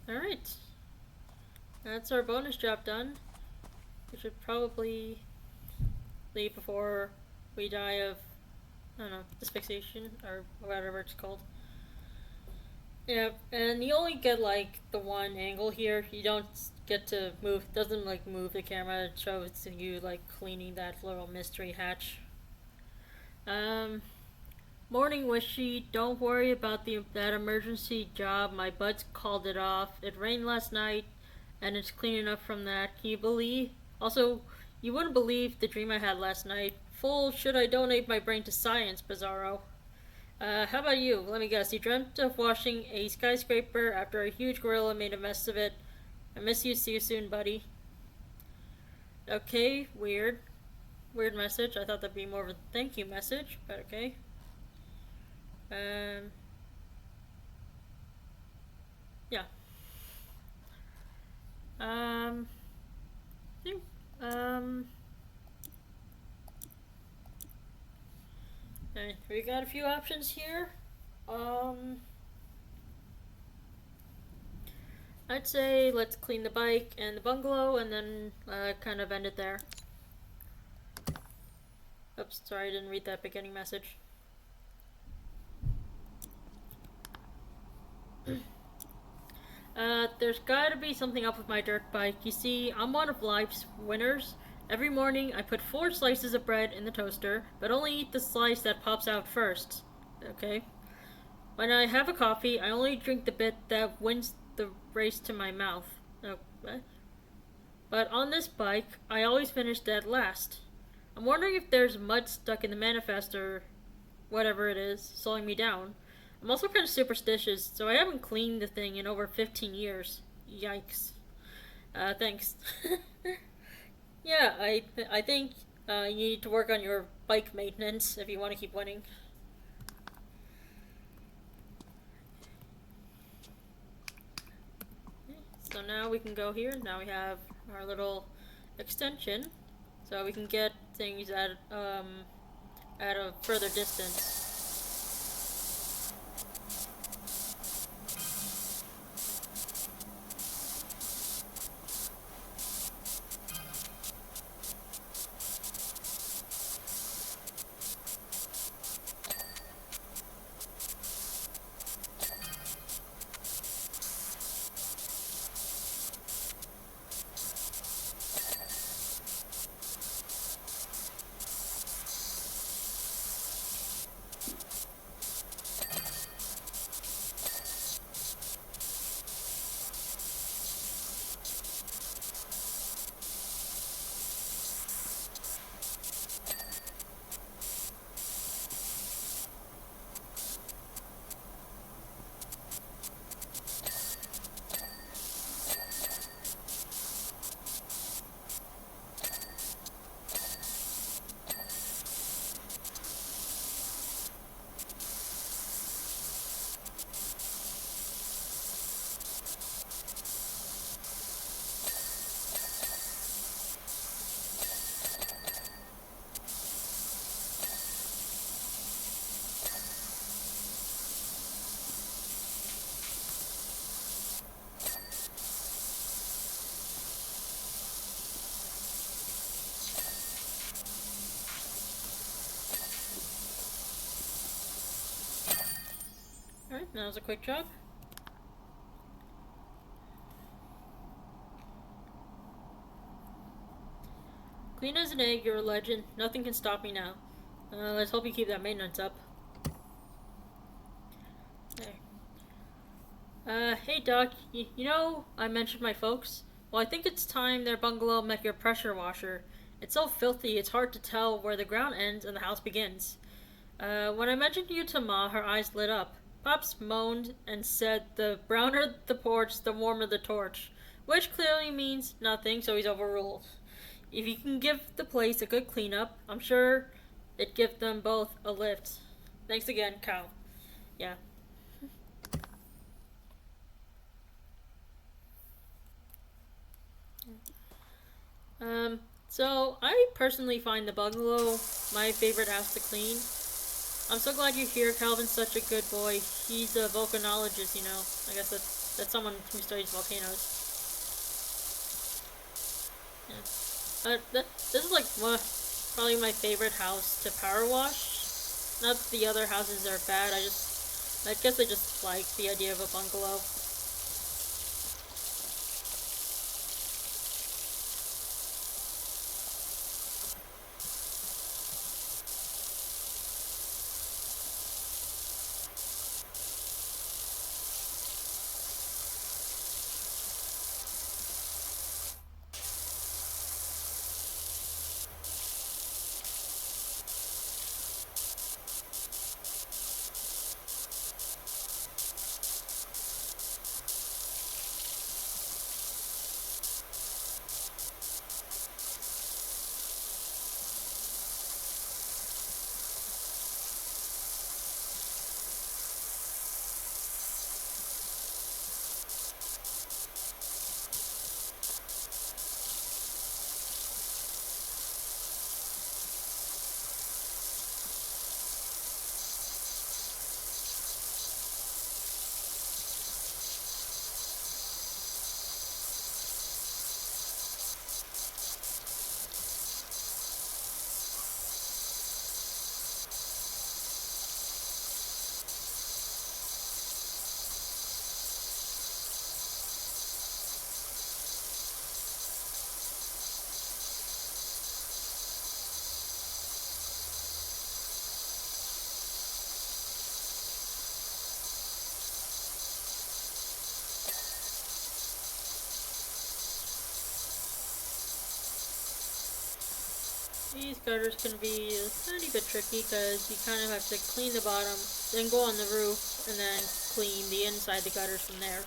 Alright. That's our bonus job done. We should probably leave before we die of, I don't know, asphyxiation or whatever it's called. Yeah, and you only get like the one angle here. You don't get to move, doesn't like move the camera. It shows you like cleaning that little mystery hatch. Morning, Wishy. Don't worry about that emergency job. My buds called it off. It rained last night, and it's clean enough from that. Can you believe? Also, you wouldn't believe the dream I had last night. Full should I donate my brain to science, Bizarro. How about you? Let me guess. You dreamt of washing a skyscraper after a huge gorilla made a mess of it. I miss you. See you soon, buddy. Okay, weird. Weird message. I thought that'd be more of a thank you message, but okay. Yeah. I think, we got a few options here. I'd say let's clean the bike and the bungalow and then kind of end it there. Oops, sorry, I didn't read that beginning message. There's gotta be something up with my dirt bike. You see, I'm one of life's winners. Every morning, I put 4 slices of bread in the toaster, but only eat the slice that pops out first. Okay? When I have a coffee, I only drink the bit that wins the race to my mouth. Okay? But on this bike, I always finish dead last. I'm wondering if there's mud stuck in the manifest or whatever it is, slowing me down. I'm also kind of superstitious, so I haven't cleaned the thing in over 15 years. Yikes. Thanks. Yeah, I think you need to work on your bike maintenance if you want to keep winning. So now we can go here. Now we have our little extension, so we can get things at a further distance. that was a quick job. Clean as an egg, you're a legend. Nothing can stop me now. Let's hope you keep that maintenance up. Hey Doc, you know I mentioned my folks? Well, I think it's time their bungalow met your pressure washer. It's so filthy, it's hard to tell where the ground ends and the house begins. When I mentioned you to Ma, her eyes lit up. Pops moaned and said the browner the porch, the warmer the torch. Which clearly means nothing, so he's overruled. If you can give the place a good cleanup, I'm sure it'd give them both a lift. Thanks again, Cal. Yeah. So I personally find the bungalow my favorite house to clean. I'm so glad you're here. Calvin's such a good boy. He's a volcanologist, you know. I guess that's someone who studies volcanoes. Yeah. This is like probably my favorite house to power wash. Not that the other houses are bad. I guess I just like the idea of a bungalow. These gutters can be a tiny bit tricky because you kind of have to clean the bottom, then go on the roof, and then clean the inside the gutters from there.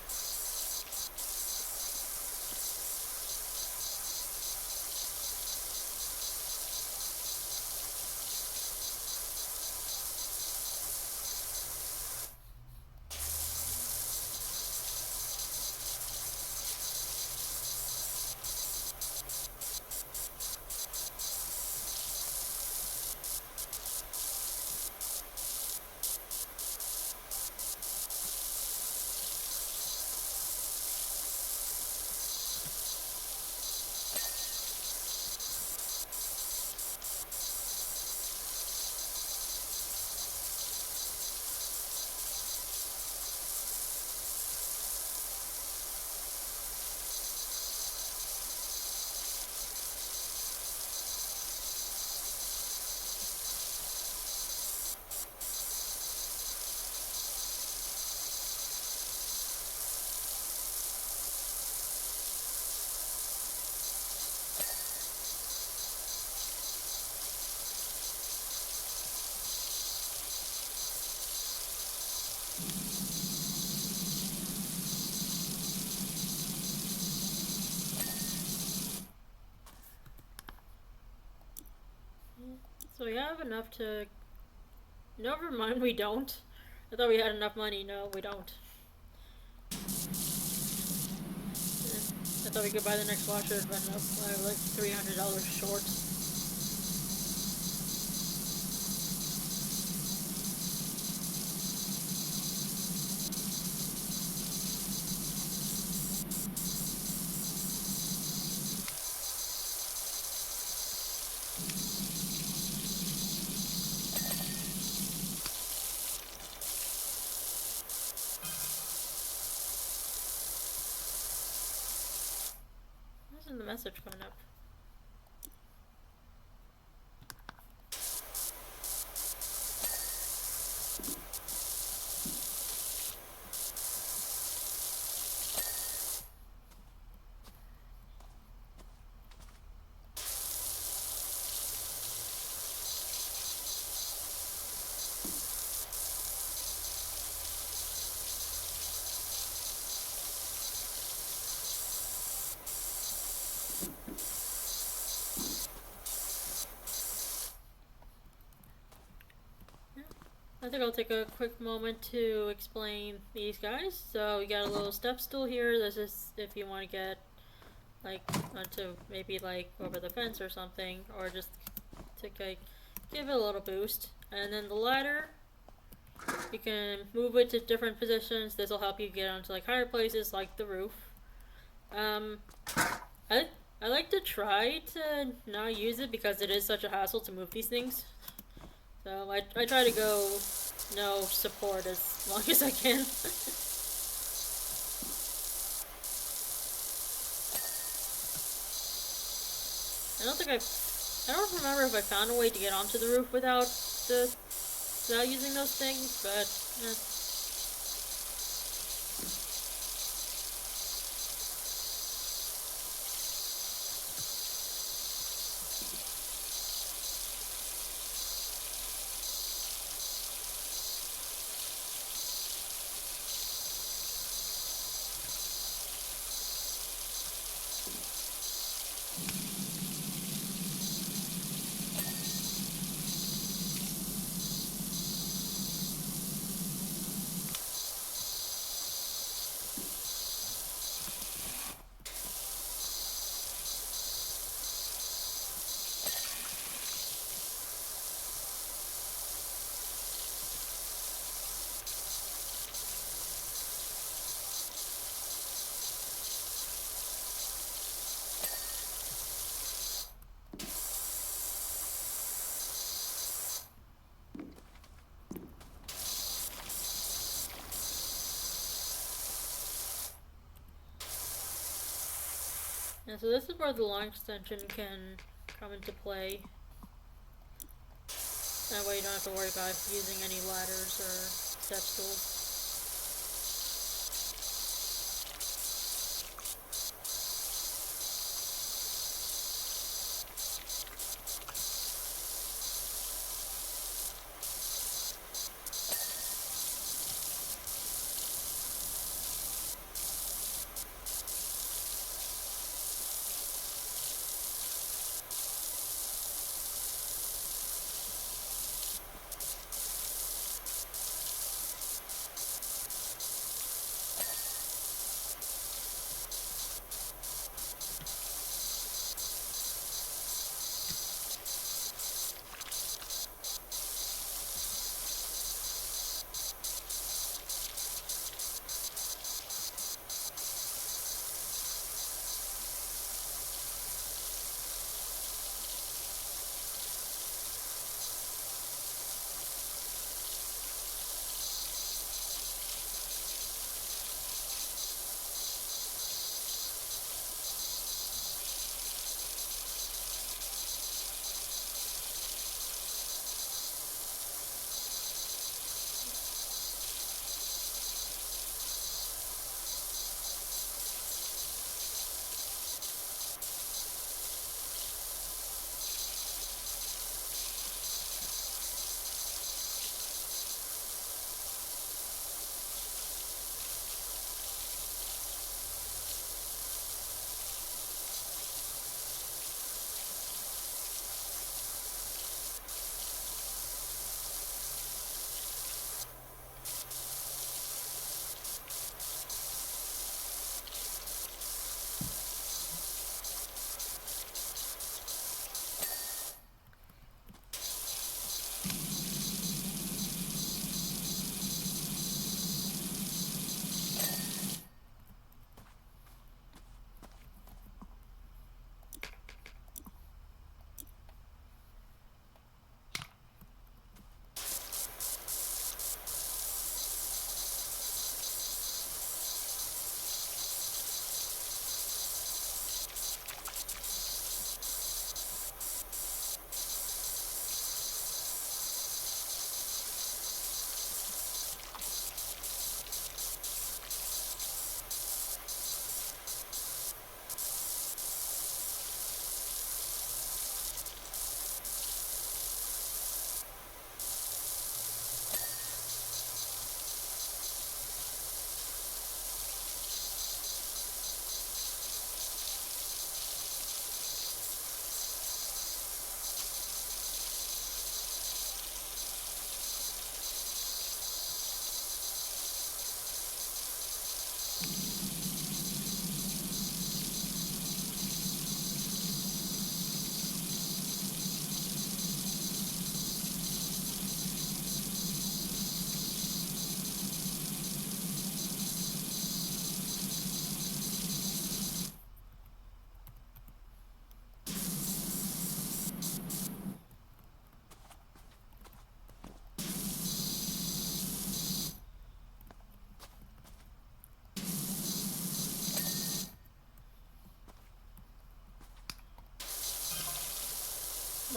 So we have enough to... Never mind, we don't. I thought we had enough money. No, we don't. I thought we could buy the next washer, but no, we're like $300 short. message coming up? I think I'll take a quick moment to explain these guys. So we got a little step stool here. This is if you want to get like onto maybe like over the fence or something, or just to like give it a little boost. And then the ladder, you can move it to different positions. This will help you get onto like higher places like the roof. I I like to try to not use it because it is such a hassle to move these things. So I try to go no support as long as I can. I don't remember if I found a way to get onto the roof without using those things, but yeah, so this is where the long extension can come into play. That way you don't have to worry about using any ladders or step stools.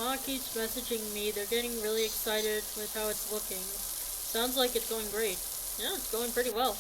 Ma keeps messaging me. They're getting really excited with how it's looking. Sounds like it's going great. Yeah, it's going pretty well.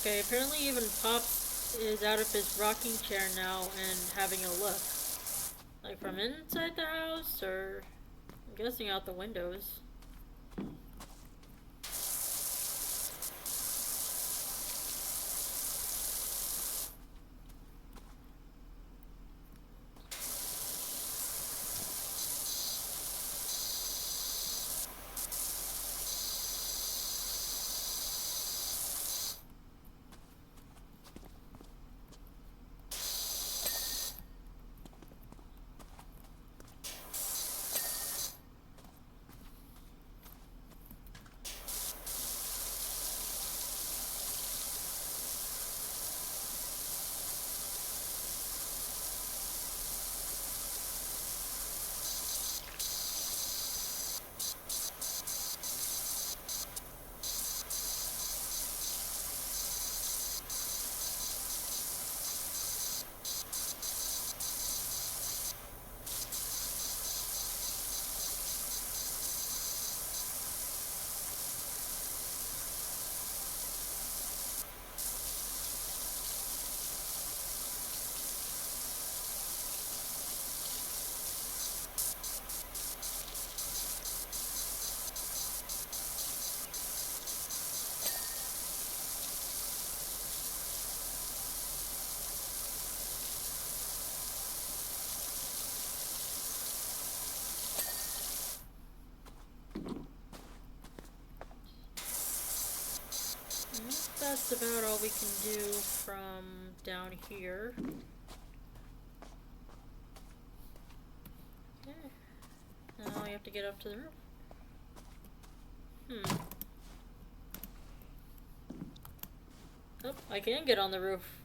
Okay, apparently even Pops is out of his rocking chair now and having a look. Like from inside the house, or I'm guessing out the windows. That's about all we can do from down here. Okay. Now we have to get up to the roof. Oh, I can get on the roof.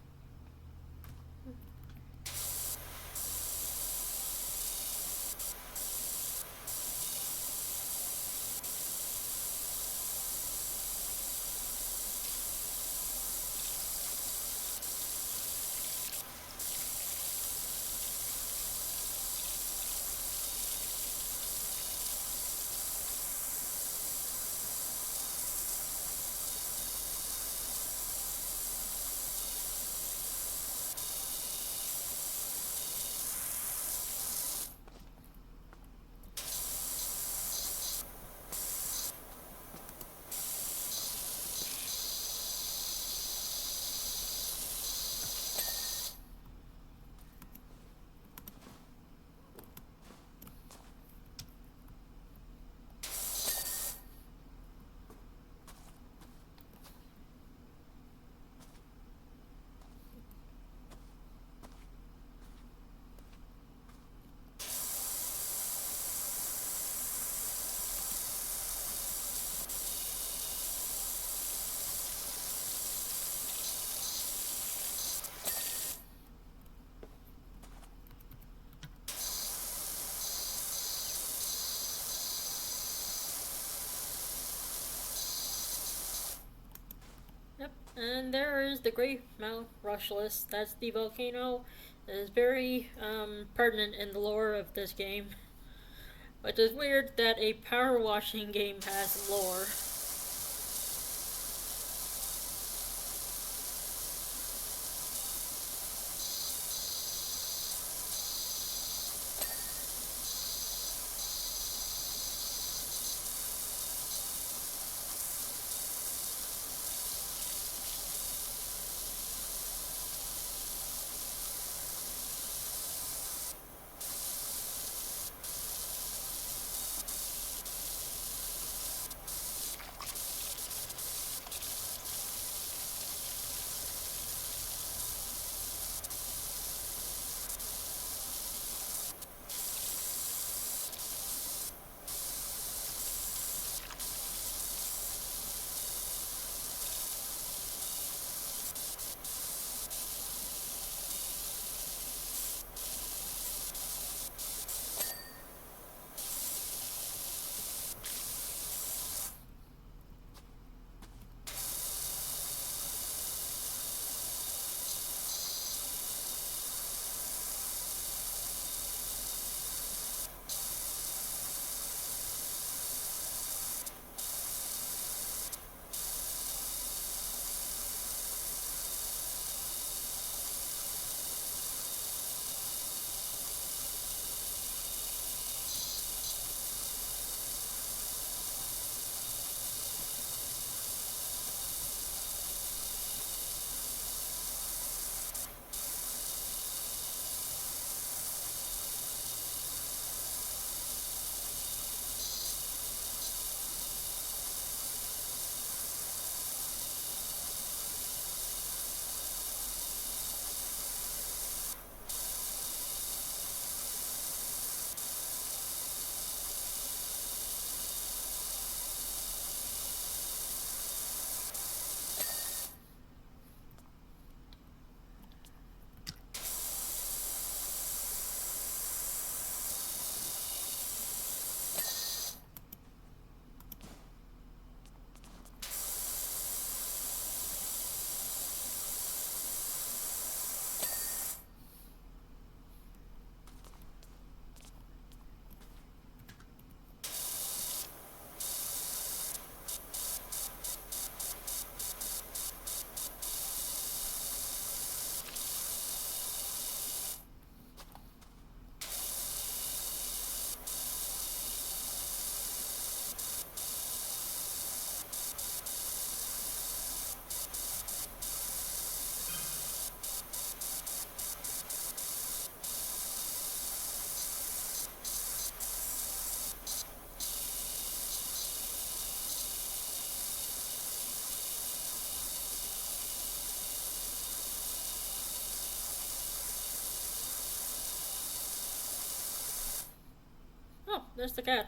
Yep, and there is the Great Mount Rushliss. That's the volcano. It is very pertinent in the lore of this game. Which is weird that a power washing game has lore. There's the cat.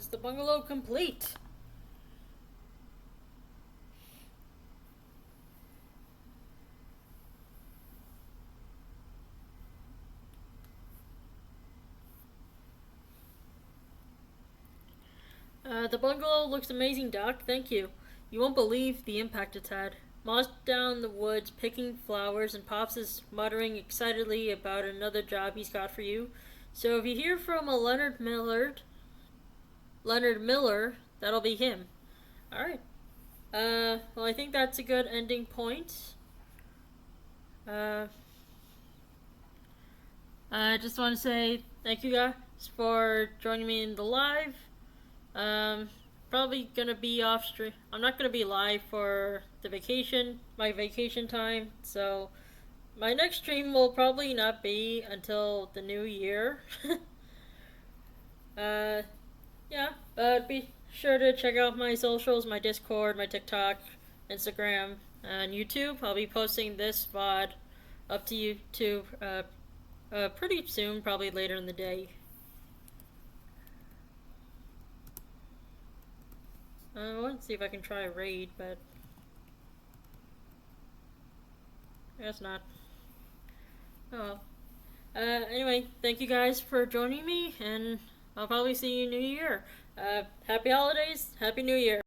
Is the bungalow complete? The bungalow looks amazing, Doc. Thank you. You won't believe the impact it's had. Ma's down the woods picking flowers, and Pops is muttering excitedly about another job he's got for you. So if you hear from a Leonard Miller, that'll be him. All right. Well, I think that's a good ending point. Uh, I just want to say thank you guys for joining me in the live. Um, Probably gonna be off stream. I'm not gonna be live for my vacation time. So my next stream will probably not be until the new year. uh, yeah, but be sure to check out my socials, my Discord, my TikTok, Instagram, and YouTube. I'll be posting this VOD up to YouTube pretty soon, probably later in the day. I want to see if I can try a raid, but I guess not. Oh well. Anyway, thank you guys for joining me, and I'll probably see you New Year. Happy holidays, Happy New Year.